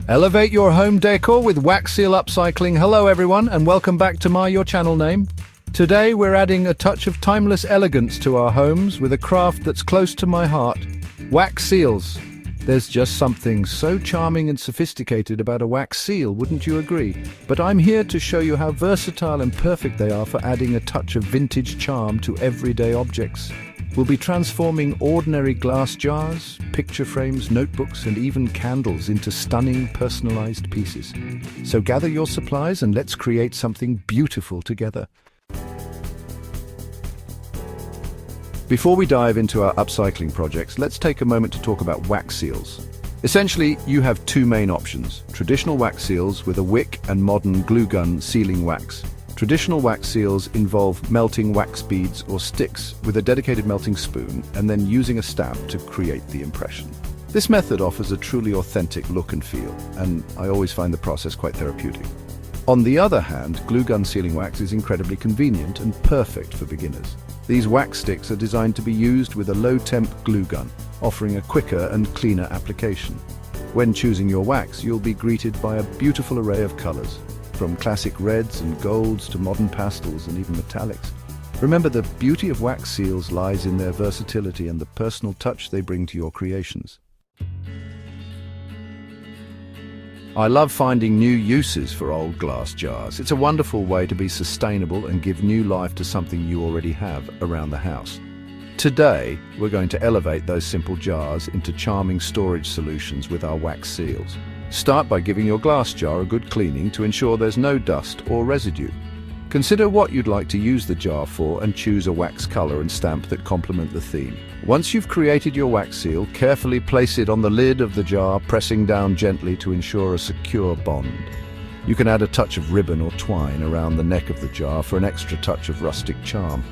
Elevate your home decor with Wax Seal Upcycling. Hello everyone, and welcome back to your channel name. Today we're adding a touch of timeless elegance to our homes with a craft that's close to my heart: wax seals. There's just something so charming and sophisticated about a wax seal, wouldn't you agree? But I'm here to show you how versatile and perfect they are for adding a touch of vintage charm to everyday objects. We'll be transforming ordinary glass jars, picture frames, notebooks, and even candles into stunning, personalized pieces. So gather your supplies and let's create something beautiful together. Before we dive into our upcycling projects, let's take a moment to talk about wax seals. Essentially, you have two main options: traditional wax seals with a wick and modern glue gun sealing wax. Traditional wax seals involve melting wax beads or sticks with a dedicated melting spoon and then using a stamp to create the impression. This method offers a truly authentic look and feel, and I always find the process quite therapeutic. On the other hand, glue gun sealing wax is incredibly convenient and perfect for beginners. These wax sticks are designed to be used with a low-temp glue gun, offering a quicker and cleaner application. When choosing your wax, you'll be greeted by a beautiful array of colors, from classic reds and golds to modern pastels and even metallics. Remember, the beauty of wax seals lies in their versatility and the personal touch they bring to your creations. I love finding new uses for old glass jars. It's a wonderful way to be sustainable and give new life to something you already have around the house. Today, we're going to elevate those simple jars into charming storage solutions with our wax seals. Start by giving your glass jar a good cleaning to ensure there's no dust or residue. Consider what you'd like to use the jar for and choose a wax color and stamp that complement the theme. Once you've created your wax seal, carefully place it on the lid of the jar, pressing down gently to ensure a secure bond. You can add a touch of ribbon or twine around the neck of the jar for an extra touch of rustic charm.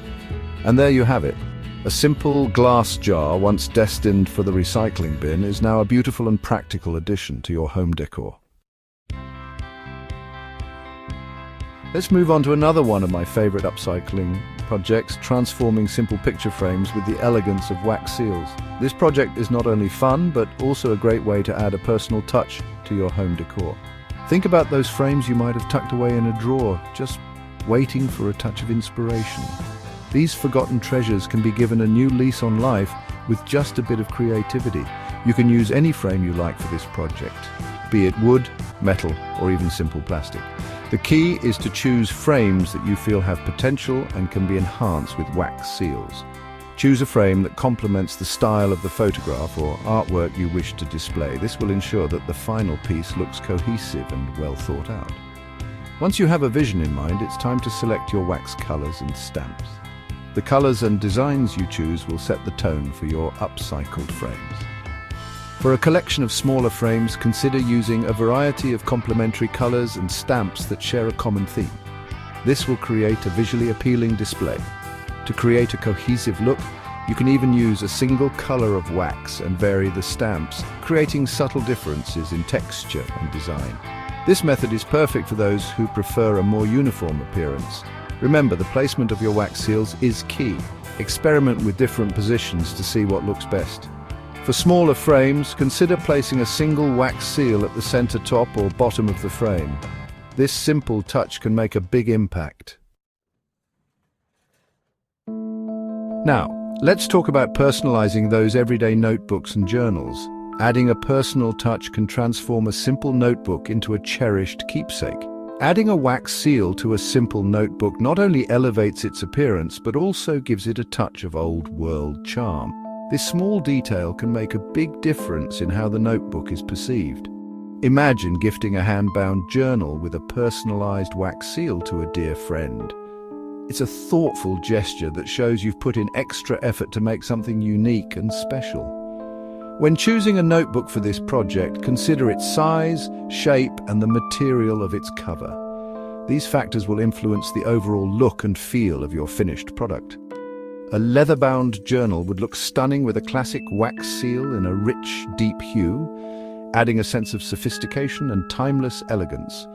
And there you have it. A simple glass jar, once destined for the recycling bin, is now a beautiful and practical addition to your home decor. Let's move on to another one of my favorite upcycling projects: transforming simple picture frames with the elegance of wax seals. This project is not only fun, but also a great way to add a personal touch to your home decor. Think about those frames you might have tucked away in a drawer, just waiting for a touch of inspiration. These forgotten treasures can be given a new lease on life with just a bit of creativity. You can use any frame you like for this project, be it wood, metal, or even simple plastic. The key is to choose frames that you feel have potential and can be enhanced with wax seals. Choose a frame that complements the style of the photograph or artwork you wish to display. This will ensure that the final piece looks cohesive and well thought out. Once you have a vision in mind, it's time to select your wax colors and stamps. The colors and designs you choose will set the tone for your upcycled frames. For a collection of smaller frames, consider using a variety of complementary colors and stamps that share a common theme. This will create a visually appealing display. To create a cohesive look, you can even use a single color of wax and vary the stamps, creating subtle differences in texture and design. This method is perfect for those who prefer a more uniform appearance. Remember, the placement of your wax seals is key. Experiment with different positions to see what looks best. For smaller frames, consider placing a single wax seal at the center top or bottom of the frame. This simple touch can make a big impact. Now, let's talk about personalizing those everyday notebooks and journals. Adding a personal touch can transform a simple notebook into a cherished keepsake. Adding a wax seal to a simple notebook not only elevates its appearance, but also gives it a touch of old-world charm. This small detail can make a big difference in how the notebook is perceived. Imagine gifting a hand-bound journal with a personalized wax seal to a dear friend. It's a thoughtful gesture that shows you've put in extra effort to make something unique and special. When choosing a notebook for this project, consider its size, shape, and the material of its cover. These factors will influence the overall look and feel of your finished product. A leather-bound journal would look stunning with a classic wax seal in a rich, deep hue, adding a sense of sophistication and timeless elegance,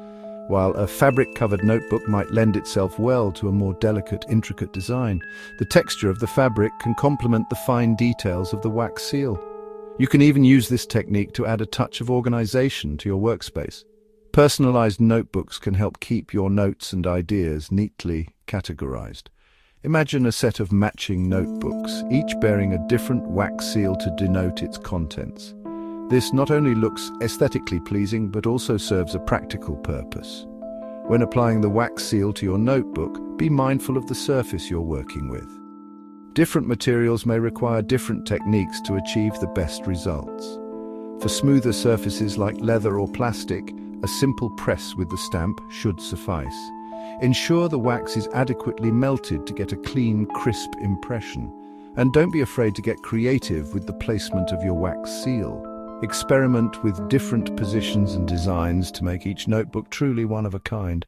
while a fabric-covered notebook might lend itself well to a more delicate, intricate design. The texture of the fabric can complement the fine details of the wax seal. You can even use this technique to add a touch of organization to your workspace. Personalized notebooks can help keep your notes and ideas neatly categorized. Imagine a set of matching notebooks, each bearing a different wax seal to denote its contents. This not only looks aesthetically pleasing, but also serves a practical purpose. When applying the wax seal to your notebook, be mindful of the surface you're working with. Different materials may require different techniques to achieve the best results. For smoother surfaces like leather or plastic, a simple press with the stamp should suffice. Ensure the wax is adequately melted to get a clean, crisp impression. And don't be afraid to get creative with the placement of your wax seal. Experiment with different positions and designs to make each notebook truly one of a kind.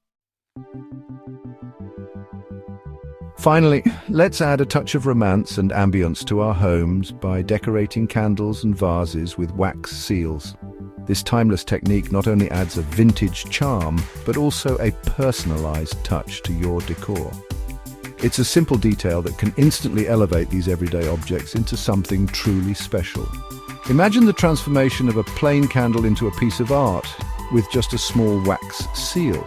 Finally, let's add a touch of romance and ambience to our homes by decorating candles and vases with wax seals. This timeless technique not only adds a vintage charm, but also a personalized touch to your decor. It's a simple detail that can instantly elevate these everyday objects into something truly special. Imagine the transformation of a plain candle into a piece of art with just a small wax seal.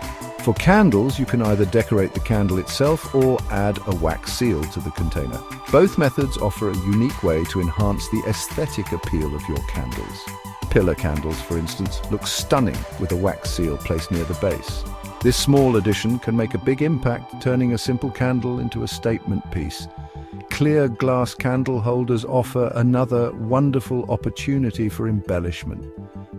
For candles, you can either decorate the candle itself or add a wax seal to the container. Both methods offer a unique way to enhance the aesthetic appeal of your candles. Pillar candles, for instance, look stunning with a wax seal placed near the base. This small addition can make a big impact, turning a simple candle into a statement piece. Clear glass candle holders offer another wonderful opportunity for embellishment.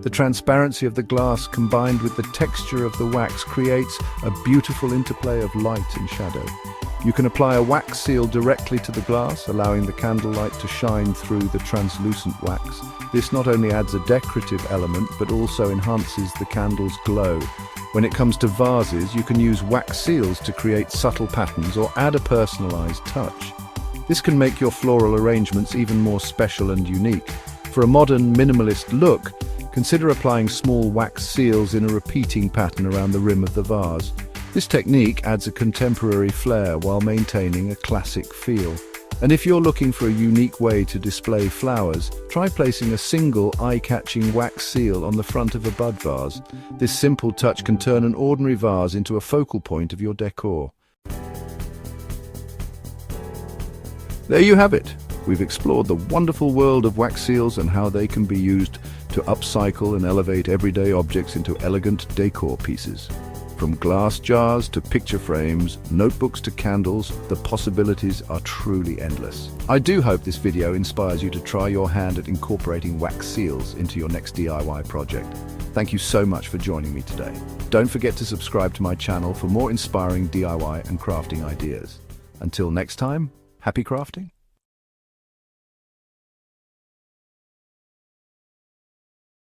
The transparency of the glass combined with the texture of the wax creates a beautiful interplay of light and shadow. You can apply a wax seal directly to the glass, allowing the candlelight to shine through the translucent wax. This not only adds a decorative element, but also enhances the candle's glow. When it comes to vases, you can use wax seals to create subtle patterns or add a personalized touch. This can make your floral arrangements even more special and unique. For a modern, minimalist look, consider applying small wax seals in a repeating pattern around the rim of the vase. This technique adds a contemporary flair while maintaining a classic feel. And if you're looking for a unique way to display flowers, try placing a single eye-catching wax seal on the front of a bud vase. This simple touch can turn an ordinary vase into a focal point of your decor. There you have it. We've explored the wonderful world of wax seals and how they can be used to upcycle and elevate everyday objects into elegant decor pieces. From glass jars to picture frames, notebooks to candles, the possibilities are truly endless. I do hope this video inspires you to try your hand at incorporating wax seals into your next DIY project. Thank you so much for joining me today. Don't forget to subscribe to my channel for more inspiring DIY and crafting ideas. Until next time, happy crafting!